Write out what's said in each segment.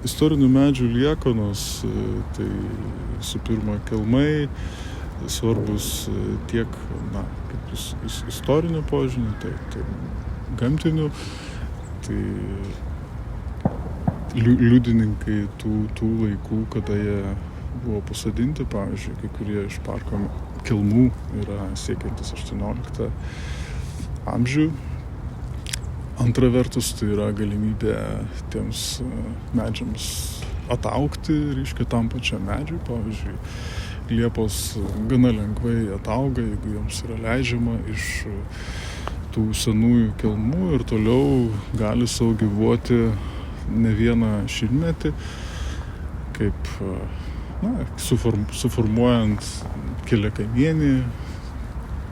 istorinių medžių liekanos, tai su pirma kelmai, svarbus tiek kaip istorinių požinių, tai gamtinių, tai liudininkai tų laikų, kada jie buvo pasodinti, pavyzdžiui, kai kurie iš parko kelmų yra siekiantis 18 amžių. Antra vertus, tai yra galimybė tiems medžiams ataugti, reiškia tam pačiam medžiui. Pavyzdžiui, liepos gana lengvai atauga, jeigu joms yra leidžiama iš tų senųjų kelmų ir toliau gali savo gyvuoti ne vieną šimtmetį, kaip suformuojant keliakamienį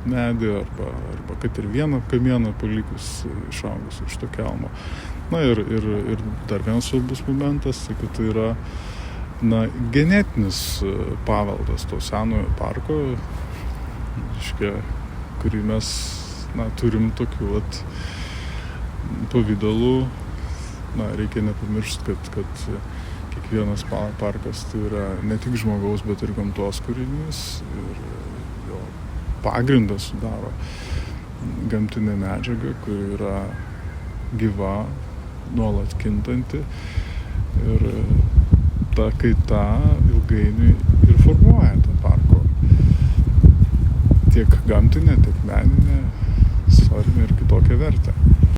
medį arba kad ir vieną kamieną palikus išaugus iš to kelmo. Ir dar vienas svarbus momentas, tai kad tai yra genetinis paveldas to senojo parko, reiškia, kurį mes turim tokių pavydalų. Reikia nepamiršti, kad kiekvienas parkas tai yra ne tik žmogaus, bet ir gamtos kūrinys ir jo pagrindą sudaro gamtinė medžiaga, kuri yra gyva, nuolat kintanti ir ta kaita ilgainiui ir formuoja tą parko tiek gamtinę, tiek meninę, istorinę ir kitokią vertę.